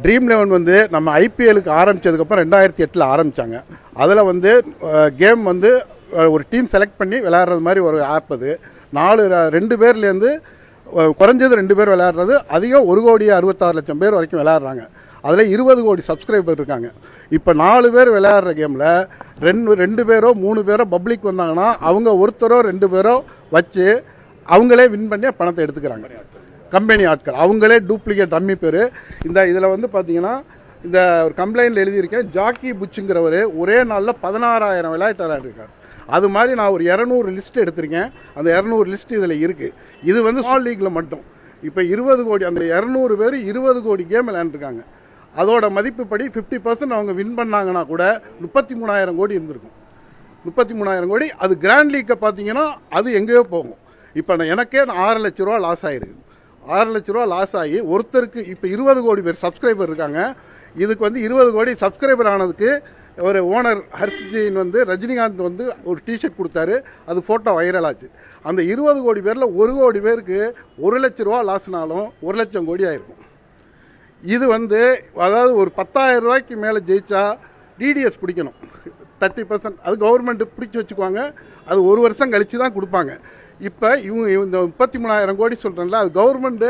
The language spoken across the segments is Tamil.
ட்ரீம் 11 வந்து நம்ம ஐபிஎலுக்கு ஆரம்பித்ததுக்கப்புறம் 2008 ஆரம்பித்தாங்க. அதில் வந்து கேம் வந்து ஒரு டீம் செலக்ட் பண்ணி விளையாடுறது மாதிரி ஒரு ஆப். அது 2 பேர்லேருந்து குறைஞ்சது 2 பேர் விளையாடுறது, அதிகம் 1,66,00,000 பேர் வரைக்கும் விளையாடுறாங்க. அதில் 20 கோடி சப்ஸ்கிரைபர் இருக்காங்க. இப்போ 4 பேர் விளையாடுற கேமில் 2 பேரோ 3 பேரோ பப்ளிக் வந்தாங்கன்னா அவங்க ஒருத்தரோ 2 பேரோ வச்சு அவங்களே வின் பண்ணி பணத்தை எடுத்துக்கிறாங்க. கம்பெனி ஆட்கள் அவங்களே டூப்ளிகேட் டம்மி பேர். இதில் வந்து பார்த்தீங்கன்னா இந்த ஒரு கம்ப்ளைண்டில் எழுதியிருக்கேன், ஜாக்கி புச்சுங்கிறவர் ஒரே நாளில் 16,000 விளையாட்டு விளையாடிருக்கார். அது மாதிரி நான் ஒரு 200 லிஸ்ட் எடுத்திருக்கேன். அந்த 200 லிஸ்ட் இதில் இருக்குது. இது வந்து ஸ்மால் லீக்கில் மட்டும் இப்போ 20 கோடி, அந்த 200 பேர் 20 கோடி கேம் விளையாண்டுருக்காங்க. அதோட மதிப்புப்படி 50% அவங்க வின் பண்ணாங்கன்னா கூட 33,000 கோடி இருந்திருக்கும். 33,000 கோடி. அது கிராண்ட் லீக்கை பார்த்தீங்கன்னா அது எங்கேயோ போகும். இப்போ எனக்கே 6 லட்ச ரூபா லாஸ் ஆகிருக்கு. 6 லட்ச ரூபா லாஸ் ஆகி ஒருத்தருக்கு இப்போ 20 கோடி பேர் சப்ஸ்கிரைபர் இருக்காங்க. இதுக்கு வந்து 20 கோடி சப்ஸ்கிரைபர் ஆனதுக்கு ஒரு ஓனர் ஹர்ஷிஜின் வந்து ரஜினிகாந்த் வந்து ஒரு டிஷர்ட் கொடுத்தாரு. அது ஃபோட்டோ வைரல் ஆச்சு. அந்த 20 கோடி பேரில் 1 கோடி பேருக்கு 1 லட்ச ரூபா லாஸ்னாலும் 1 லட்சம் கோடி ஆயிருக்கும். இது வந்து அதாவது ஒரு 10,000 ரூபாய்க்கு மேலே ஜெயிச்சா டிடிஎஸ் பிடிக்கணும் 30%. அது கவர்மெண்ட் பிடிச்சி வச்சுக்குவாங்க. அது 1 வருஷம் கழித்து தான் கொடுப்பாங்க. இப்போ இவங்க இந்த 33,000 கோடி சொல்கிறேன்ல, அது கவர்மெண்ட்டு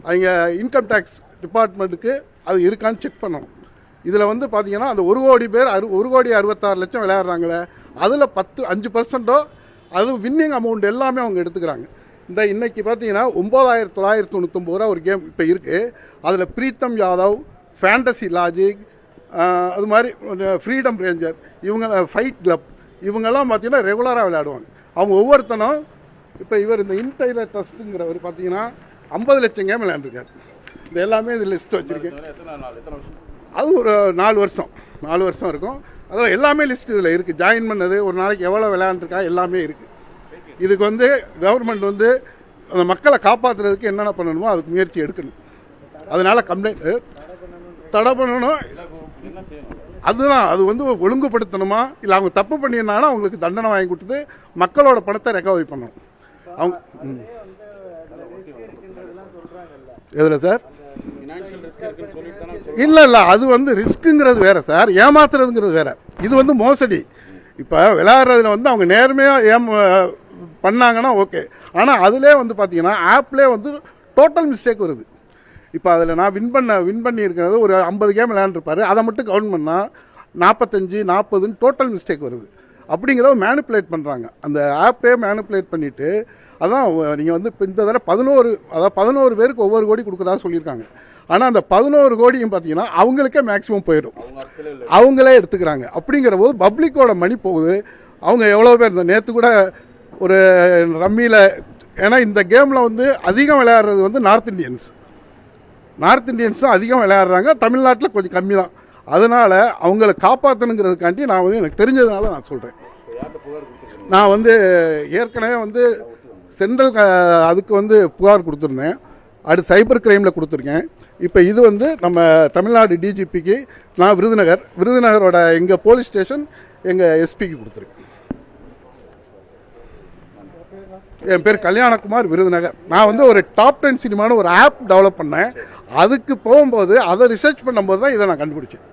அவங்க இன்கம் டேக்ஸ் டிபார்ட்மெண்ட்டுக்கு அது இருக்கான்னு செக் பண்ணணும். இதில் வந்து பார்த்தீங்கன்னா அந்த 1 கோடி பேர் 1,66,00,000 விளையாடுறாங்களே, அதில் 5% அது வின்னிங் அமௌண்ட் எல்லாமே அவங்க எடுத்துக்கிறாங்க. இன்னைக்கு பார்த்தீங்கன்னா 9,999 ரூபா ஒரு கேம் இப்போ இருக்குது. அதில் பிரீத்தம் யாதவ், ஃபேண்டசி லாஜிக், அது மாதிரி ஃப்ரீடம் ரேஞ்சர், இவங்க ஃபைட் கிளப், இவங்கெல்லாம் பார்த்தீங்கன்னா ரெகுலராக விளையாடுவாங்க. அவங்க ஒவ்வொருத்தனும் இப்போ இவர் இந்த இன்டைலர் ட்ரஸ்ட்டுங்கிறவர் பார்த்தீங்கன்னா 50 லட்சம் கேம் விளையாண்டுருக்காரு. இது எல்லாமே இது லிஸ்ட் வச்சுருக்கேன். அது ஒரு 4 வருஷம் இருக்கும். அதாவது எல்லாமே லிஸ்ட் இதில் இருக்குது. ஜாயின் பண்ணது, ஒரு நாளைக்கு எவ்வளோ விளையாண்டுருக்கா எல்லாமே இருக்குது. இதுக்கு வந்து கவர்மெண்ட் வந்து அந்த மக்களை காப்பாற்றுறதுக்கு என்னென்ன பண்ணணுமோ அதுக்கு முயற்சி எடுக்கணும். அதனால் கம்ப்ளைண்ட் தடை பண்ணணும். அதுதான் அது வந்து ஒழுங்குபடுத்தணுமா, இல்லை அவங்க தப்பு பண்ணியிருந்தாங்கன்னா அவங்களுக்கு தண்டனை வாங்கி கொடுத்து மக்களோட பணத்தை ரெக்கவரி பண்ணணும். அவங்க எதில் சார்? இல்லை அது வந்து ரிஸ்க்குங்கிறது வேறு சார், ஏமாத்துறதுங்கிறது வேறு. இது வந்து மோசடி. இப்போ விளையாடுறதுல வந்து அவங்க நேர்மையாக பண்ணாங்கன்னா ஓகே. ஆனால் அதிலே வந்து பார்த்தீங்கன்னா ஆப்லேயே வந்து டோட்டல் மிஸ்டேக் வருது. இப்போ அதில் நான் வின் பண்ணியிருக்கிறது ஒரு 50 கேம் விளையாண்டுருப்பாரு. அதை மட்டும் கவுண்ட் பண்ணால் 45, 40 டோட்டல் மிஸ்டேக் வருது. அப்படிங்கிறத மேனிப்புலேட் பண்ணுறாங்க. அந்த ஆப்பே மேனிப்புலேட் பண்ணிவிட்டு, அதான் நீங்கள் வந்து இந்த தடவை 11 பேருக்கு ஒவ்வொரு கோடி கொடுக்குறதா சொல்லியிருக்காங்க. ஆனால் அந்த 11 கோடியும் பார்த்தீங்கன்னா அவங்களுக்கே மேக்ஸிமம் போயிடும், அவங்களே எடுத்துக்கிறாங்க. அப்படிங்கிற போது பப்ளிக்கோட மணி போகுது. அவங்க எவ்வளோ பேர் நேற்று கூட ஒரு ரம்மியில், ஏன்னா இந்த கேமில் வந்து அதிகம் விளையாடுறது வந்து நார்த் இந்தியன்ஸ் தான் அதிகம் விளையாடுறாங்க. தமிழ்நாட்டில் கொஞ்சம் கம்மி தான். அதனால் அவங்கள காப்பாற்றணுங்கிறதுக்காண்டி நான் வந்து எனக்கு தெரிஞ்சதுனால நான் சொல்கிறேன். நான் வந்து ஏற்கனவே வந்து சென்ட்ரல் அதுக்கு வந்து புகார் கொடுத்துருந்தேன். அடுத்து சைபர் கிரைமில் கொடுத்துருக்கேன். இப்போ இது வந்து நம்ம தமிழ்நாடு டிஜிபிக்கு நான் விருதுநகரோட எங்கள் போலீஸ் ஸ்டேஷன் எங்கள் எஸ்பிக்கு கொடுத்துருக்கேன். என் பேர் கல்யாணகுமார், விருதுநகர். நான் வந்து ஒரு டாப் 10 சினிமான்னு ஒரு ஆப் டெவலப் பண்ணேன். அதுக்கு போகும்போது அதை ரிசர்ச் பண்ணும்போது தான் இதை நான் கண்டுபிடிச்சேன்.